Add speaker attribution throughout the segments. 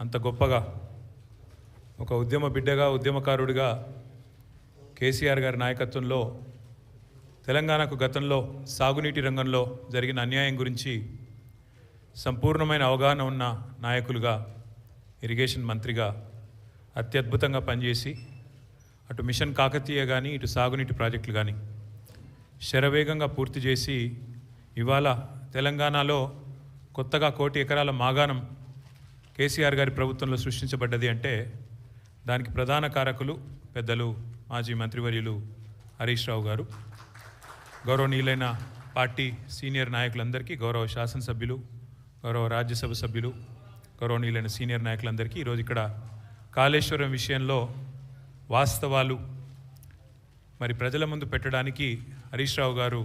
Speaker 1: అంత గొప్పగా ఒక ఉద్యమ బిడ్డగా ఉద్యమకారుడిగా కేసీఆర్ గారి నాయకత్వంలో తెలంగాణకు గతంలో సాగునీటి రంగంలో జరిగిన అన్యాయం గురించి సంపూర్ణమైన అవగాహన ఉన్న నాయకులుగా ఇరిగేషన్ మంత్రిగా అత్యద్భుతంగా పనిచేసి అటు మిషన్ కాకతీయ కానీ ఇటు సాగునీటి ప్రాజెక్టులు కానీ శరవేగంగా పూర్తి చేసి ఇవాళ తెలంగాణలో కొత్తగా 1 కోటి ఎకరాల మాగాణం కేసీఆర్ గారి ప్రభుత్వంలో సృష్టించబడ్డది అంటే దానికి ప్రధాన కారకులు పెద్దలు మాజీ మంత్రివర్యులు హరీష్ రావు గారు, గౌరవనీయులైన పార్టీ సీనియర్ నాయకులందరికీ, గౌరవ శాసనసభ్యులు, గౌరవ రాజ్యసభ సభ్యులు, గౌరవనీయులైన సీనియర్ నాయకులందరికీ ఈరోజు ఇక్కడ కాళేశ్వరం విషయంలో వాస్తవాలు మరి ప్రజల ముందు పెట్టడానికి హరీష్ రావు గారు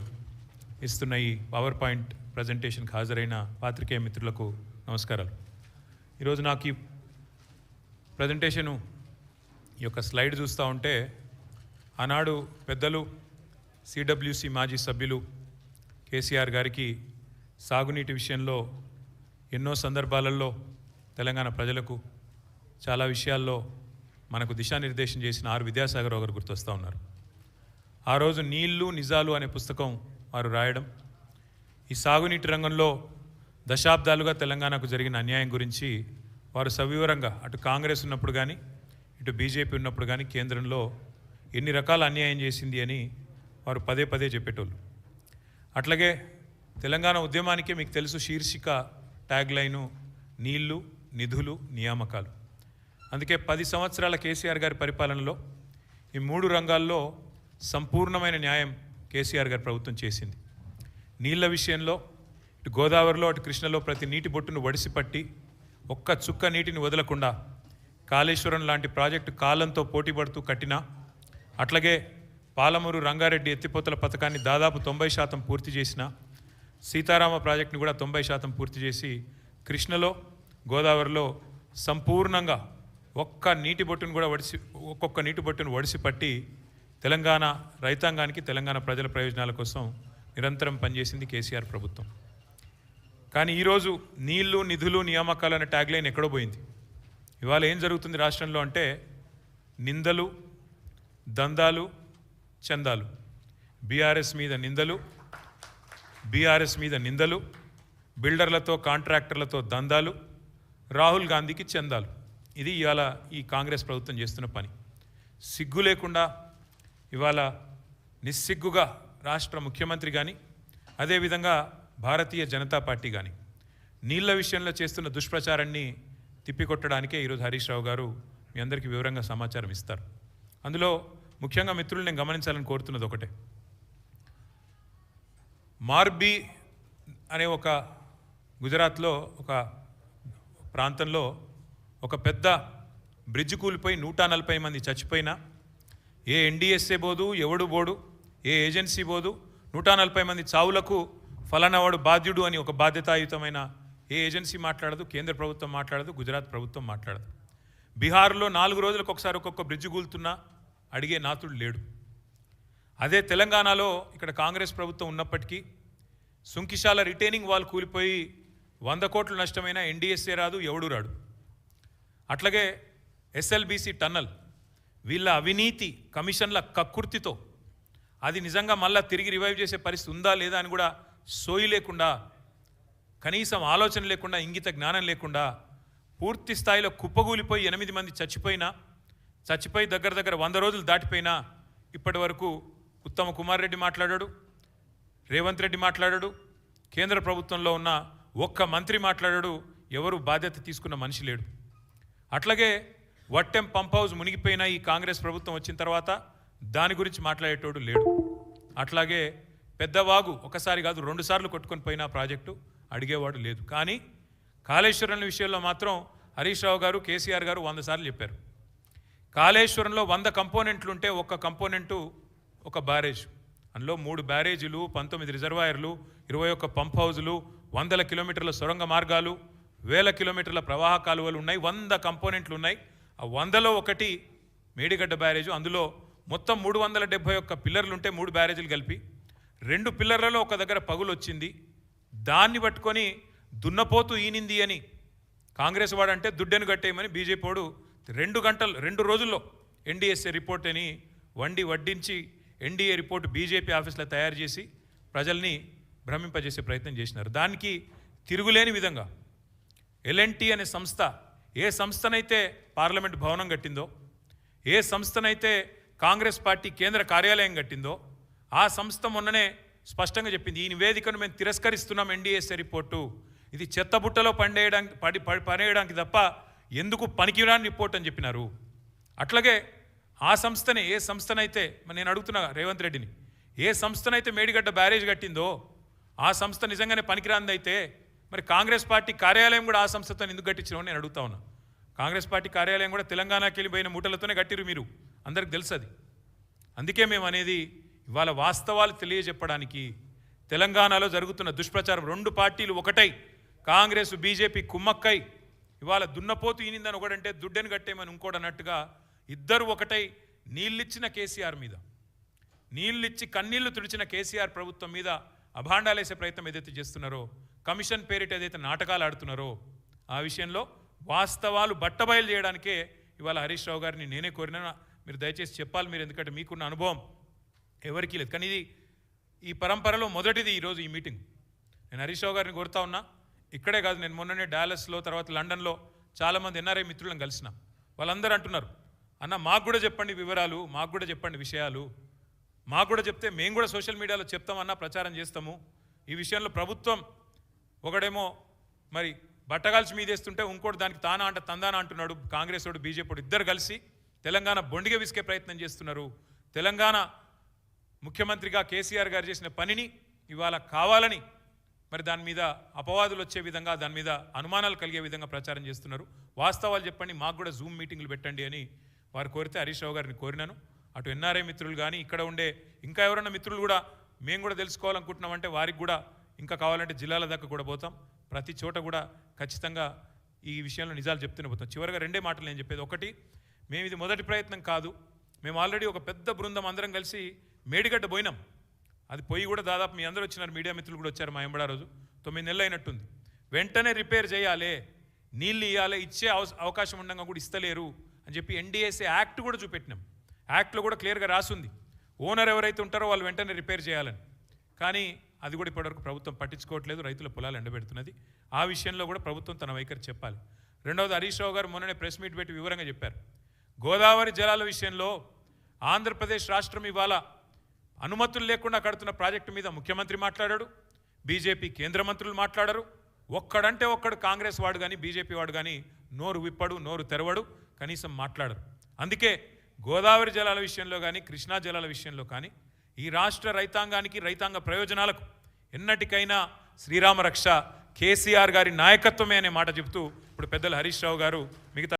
Speaker 1: ఇస్తున్న ఈ పవర్ పాయింట్ ప్రజెంటేషన్కి హాజరైన పాత్రికేయ మిత్రులకు నమస్కారాలు. ఈరోజు నాకు ఈ ప్రజెంటేషను ఈ యొక్క స్లైడ్ చూస్తూ ఉంటే ఆనాడు పెద్దలు సిడబ్ల్యూసి మాజీ సభ్యులు కేసీఆర్ గారికి సాగునీటి విషయంలో ఎన్నో సందర్భాలలో తెలంగాణ ప్రజలకు చాలా విషయాల్లో మనకు దిశానిర్దేశం చేసిన ఆర్ విద్యాసాగర్ రావు గారు గుర్తొస్తూ ఉన్నారు. ఆ రోజు నీళ్లు నిజాలు అనే పుస్తకం వారు రాయడం, ఈ సాగునీటి రంగంలో దశాబ్దాలుగా తెలంగాణకు జరిగిన అన్యాయం గురించి వారు సవివరంగా అటు కాంగ్రెస్ ఉన్నప్పుడు కానీ ఇటు బీజేపీ ఉన్నప్పుడు కానీ కేంద్రంలో ఎన్ని రకాల అన్యాయం చేసింది అని వారు పదే పదే చెప్పేటోళ్ళు. అట్లాగే తెలంగాణ ఉద్యమానికి మీకు తెలుసు శీర్షిక ట్యాగ్ లైను నీళ్లు నిధులు నియామకాలు. అందుకే 10 సంవత్సరాల కేసీఆర్ గారి పరిపాలనలో ఈ 3 రంగాల్లో సంపూర్ణమైన న్యాయం కేసీఆర్ గారి ప్రభుత్వం చేసింది. నీళ్ల విషయంలో ఇటు గోదావరిలో అటు కృష్ణలో ప్రతి నీటి బొట్టును వడిసిపట్టి ఒక్క చుక్క నీటిని వదలకుండా కాళేశ్వరం లాంటి ప్రాజెక్టు కాలంతో పోటీపడుతూ కట్టినా, అట్లాగే పాలమూరు రంగారెడ్డి ఎత్తిపోతల పథకాన్ని దాదాపు 90% పూర్తి చేసిన, సీతారామ ప్రాజెక్టుని కూడా 90% పూర్తి చేసి కృష్ణలో గోదావరిలో సంపూర్ణంగా ఒక్కొక్క నీటి బొట్టును వడిసిపట్టి తెలంగాణ రైతాంగానికి తెలంగాణ ప్రజల ప్రయోజనాల కోసం నిరంతరం పనిచేసింది కేసీఆర్ ప్రభుత్వం. కానీ ఈరోజు నీళ్లు నిధులు నియామకాలు అనే ట్యాగ్లైన్ ఎక్కడో పోయింది. ఇవాళ ఏం జరుగుతుంది రాష్ట్రంలో అంటే నిందలు, దందాలు, చందాలు, బీఆర్ఎస్ మీద నిందలు, బిల్డర్లతో కాంట్రాక్టర్లతో దందాలు, రాహుల్ గాంధీకి చందాలు. ఇది ఇవాళ ఈ కాంగ్రెస్ ప్రభుత్వం చేస్తున్న పని. సిగ్గు లేకుండా ఇవాళ నిస్సిగ్గుగా రాష్ట్ర ముఖ్యమంత్రి కానీ అదేవిధంగా భారతీయ జనతా పార్టీ కానీ నీళ్ల విషయంలో చేస్తున్న దుష్ప్రచారాన్ని తిప్పికొట్టడానికే ఈరోజు హరీష్ రావు గారు మీ అందరికీ వివరంగా సమాచారం ఇస్తారు. అందులో ముఖ్యంగా మిత్రులు నేను గమనించాలని కోరుతున్నది ఒకటే, మార్బీ అనే ఒక గుజరాత్లో ఒక ప్రాంతంలో ఒక పెద్ద బ్రిడ్జ్ కూలిపోయి 140 మంది చచ్చిపోయినా ఏ ఎన్డీఎస్ఏ బోదు, ఎవడు బోడు, ఏ ఏజెన్సీ బోదు, 140 మంది చావులకు ఫలానావాడు బాధ్యుడు అని ఒక బాధ్యతాయుతమైన ఏ ఏజెన్సీ మాట్లాడదు, కేంద్ర ప్రభుత్వం మాట్లాడదు, గుజరాత్ ప్రభుత్వం మాట్లాడదు. బీహార్లో 4 రోజులకు ఒకసారి ఒక్కొక్క బ్రిడ్జ్ కూలుతున్నా అడిగే నాతుడు లేడు. అదే తెలంగాణలో ఇక్కడ కాంగ్రెస్ ప్రభుత్వం ఉన్నప్పటికీ సుంకిశాల రిటైనింగ్ వాల్ కూలిపోయి 100 కోట్లు నష్టమైన ఎన్డీఎస్ఏ రాదు, ఎవడు రాడు. అట్లాగే ఎస్ఎల్బీసీ టన్నల్ వీళ్ళ అవినీతి కమిషన్ల కక్కుర్తితో అది నిజంగా మళ్ళీ తిరిగి రివైవ్ చేసే పరిస్థితి ఉందా లేదా అని కూడా సోయి లేకుండా, కనీసం ఆలోచన లేకుండా, ఇంగిత జ్ఞానం లేకుండా పూర్తి స్థాయిలో కుప్పగూలిపోయి 8 మంది చచ్చిపోయి దగ్గర 100 రోజులు దాటిపోయినా ఇప్పటి వరకు ఉత్తమ కుమార్ రెడ్డి మాట్లాడాడు, రేవంత్ రెడ్డి మాట్లాడాడు, కేంద్ర ప్రభుత్వంలో ఉన్న ఒక్క మంత్రి మాట్లాడాడు, ఎవరు బాధ్యత తీసుకున్న మనిషి లేడు. అట్లాగే వట్టెం పంప్ హౌస్ మునిగిపోయిన ఈ కాంగ్రెస్ ప్రభుత్వం వచ్చిన తర్వాత దాని గురించి మాట్లాడేటోడు లేడు. అట్లాగే పెద్దవాగు ఒకసారి కాదు 2 సార్లు కొట్టుకొని పోయిన ప్రాజెక్టు అడిగేవాడు లేదు. కానీ కాళేశ్వరం విషయంలో మాత్రం హరీష్ రావు గారు, కేసీఆర్ గారు 100 సార్లు చెప్పారు. కాళేశ్వరంలో 100 కంపోనెంట్లు ఉంటే ఒక్క కంపోనెంటు ఒక బ్యారేజ్, అందులో 3 బ్యారేజీలు, 19 రిజర్వాయర్లు, 21 పంప్ హౌజులు, 100 కిలోమీటర్ల సొరంగ మార్గాలు, 1000 కిలోమీటర్ల ప్రవాహ కాలువలు ఉన్నాయి, 100 కంపోనెంట్లు ఉన్నాయి. ఆ 100లో ఒకటి మేడిగడ్డ బ్యారేజు. అందులో మొత్తం 371 పిల్లర్లు ఉంటే 3 బ్యారేజీలు కలిపి 2 పిల్లర్లలో ఒక దగ్గర పగులు వచ్చింది. దాన్ని పట్టుకొని దున్నపోతూ ఈనింది అని కాంగ్రెస్ వాడంటే దుడ్డెను కట్టేయమని బీజేపీ వాడు 2 రోజుల్లో ఎన్డీఎస్ఏ రిపోర్ట్ అని వడ్డించి ఎన్డీఏ రిపోర్ట్ బీజేపీ ఆఫీస్లో తయారు చేసి ప్రజల్ని భ్రమింపజేసే ప్రయత్నం చేసినారు. దానికి తిరుగులేని విధంగా ఎల్ఎన్టీ అనే సంస్థ ఏ సంస్థనైతే పార్లమెంట్ భవనం కట్టిందో, ఏ సంస్థనైతే కాంగ్రెస్ పార్టీ కేంద్ర కార్యాలయం కట్టిందో ఆ సంస్థ మొన్ననే స్పష్టంగా చెప్పింది, ఈ నివేదికను మేము తిరస్కరిస్తున్నాం, ఎన్డీఎస్ఏ రిపోర్టు ఇది చెత్తబుట్టలో పడేయడానికి తప్ప ఎందుకు పనికిరాని రిపోర్ట్ అని చెప్పినారు. అట్లాగే ఆ సంస్థనే ఏ సంస్థనైతే నేను అడుగుతున్నా రేవంత్ రెడ్డిని, ఏ సంస్థనైతే మేడిగడ్డ బ్యారేజ్ కట్టిందో ఆ సంస్థ నిజంగానే పనికిరాందైతే మరి కాంగ్రెస్ పార్టీ కార్యాలయం కూడా ఆ సంస్థతో ఎందుకు కట్టించినావు నేను అడుగుతా ఉన్నా. కాంగ్రెస్ పార్టీ కార్యాలయం కూడా తెలంగాణకి వెళ్ళిపోయిన మూటలతోనే కట్టిరు, మీరు అందరికి తెలుసు అది. అందుకే మేము అనేది ఇవాళ వాస్తవాలు తెలియజెప్పడానికి, తెలంగాణలో జరుగుతున్న దుష్ప్రచారం 2 పార్టీలు ఒకటై కాంగ్రెస్ బీజేపీ కుమ్మక్కై ఇవాళ దున్నపోతు ఈనిందని ఒకడంటే దుడ్డెను కట్టేమని ఇంకోటి అన్నట్టుగా ఇద్దరు ఒకటై నీళ్ళిచ్చిన కేసీఆర్ మీద, నీళ్ళిచ్చి కన్నీళ్లు తుడిచిన కేసీఆర్ ప్రభుత్వం మీద అభాండాలేసే ప్రయత్నం ఏదైతే చేస్తున్నారో, కమిషన్ పేరిట ఏదైతే నాటకాలు ఆడుతున్నారో ఆ విషయంలో వాస్తవాలు బట్టబయలు చేయడానికే ఇవాళ హరీష్ రావు గారిని నేనే కోరినా. మీరు దయచేసి చెప్పాలి, మీరు ఎందుకంటే మీకున్న అనుభవం ఎవరికీ లేదు. కానీ ఇది ఈ పరంపరలో మొదటిది ఈరోజు ఈ మీటింగ్. నేను హరీష్ రావు గారిని కోరుతా ఉన్నా, ఇక్కడే కాదు, నేను మొన్ననే డాలస్లో తర్వాత లండన్లో చాలామంది ఎన్ఆర్ఐ మిత్రులను కలిసిన. వాళ్ళందరూ అంటున్నారు, అన్న మాకు కూడా చెప్పండి వివరాలు, మాకు కూడా చెప్పండి విషయాలు, మాకు కూడా చెప్తే మేము కూడా సోషల్ మీడియాలో చెప్తామన్నా, ప్రచారం చేస్తాము. ఈ విషయంలో ప్రభుత్వం ఒకడేమో మరి బట్టగాల్చి మీదేస్తుంటే ఇంకోటి దానికి తందానా అంటున్నాడు. కాంగ్రెస్ వాడు బీజేపీ వాడు ఇద్దరు కలిసి తెలంగాణ బొండిగా విసికే ప్రయత్నం చేస్తున్నారు. తెలంగాణ ముఖ్యమంత్రిగా కేసీఆర్ గారు చేసిన పనిని ఇవాళ కావాలని మరి దాని మీద అపవాదులు వచ్చే విధంగా, దాని మీద అనుమానాలు కలిగే విధంగా ప్రచారం చేస్తున్నారు. వాస్తవాలు చెప్పండి, మాకు కూడా జూమ్ మీటింగ్లు పెట్టండి అని వారు కోరితే హరీష్ రావు గారిని కోరినాను. అటు ఎన్ఆర్ఐ మిత్రులు కానీ ఇక్కడ ఉండే ఇంకా ఎవరైనా మిత్రులు కూడా మేము కూడా తెలుసుకోవాలనుకుంటున్నామంటే వారికి కూడా ఇంకా కావాలంటే జిల్లాల దాకా కూడా పోతాం. ప్రతి చోట కూడా ఖచ్చితంగా ఈ విషయంలో నిజాలు చెప్తూనే పోతాం. చివరిగా 2 మాటలు నేను చెప్పేది. ఒకటి, మేము ఇది మొదటి ప్రయత్నం కాదు, మేము ఆల్రెడీ ఒక పెద్ద బృందం అందరం కలిసి మేడిగడ్డ పోయినాం. అది పోయి కూడా దాదాపు మీ అందరూ వచ్చినారు, మీడియా మిత్రులు కూడా వచ్చారు. మా ఎంబడా రోజు 9 నెలలు అయినట్టుంది. వెంటనే రిపేర్ చేయాలి, నీళ్ళు ఇవ్వాలి, ఇచ్చే అవకాశం ఉండగా కూడా ఇస్తలేరు అని చెప్పి ఎన్డీఎస్ఏ యాక్ట్ కూడా చూపెట్టినాం. యాక్ట్లో కూడా క్లియర్గా రాసుంది, ఓనర్ ఎవరైతే ఉంటారో వాళ్ళు వెంటనే రిపేర్ చేయాలని. కానీ అది కూడా ఇప్పటివరకు ప్రభుత్వం పట్టించుకోవట్లేదు, రైతుల పొలాలు ఎండబెడుతున్నది. ఆ విషయంలో కూడా ప్రభుత్వం తన వైఖరి చెప్పాలి. రెండవది, హరీష్ రావు గారు మొన్ననే ప్రెస్ మీట్ పెట్టి వివరంగా చెప్పారు, గోదావరి జలాల విషయంలో ఆంధ్రప్రదేశ్ రాష్ట్రం ఇవాళ అనుమతులు లేకుండా కడుతున్న ప్రాజెక్టు మీద ముఖ్యమంత్రి మాట్లాడాడు, బీజేపీ కేంద్ర మంత్రులు మాట్లాడరు. ఒక్కడంటే ఒక్కడు కాంగ్రెస్ వాడు కానీ బీజేపీ వాడు కానీ నోరు విప్పడు, నోరు తెరవడు, కనీసం మాట్లాడరు. అందుకే గోదావరి జలాల విషయంలో కానీ కృష్ణా జలాల విషయంలో కానీ ఈ రాష్ట్ర రైతాంగానికి, రైతాంగ ప్రయోజనాలకు ఎన్నటికైనా శ్రీరామ రక్ష కేసీఆర్ గారి నాయకత్వమే అనే మాట చెబుతూ ఇప్పుడు పెద్దలు హరీష్ రావు గారు మిగతా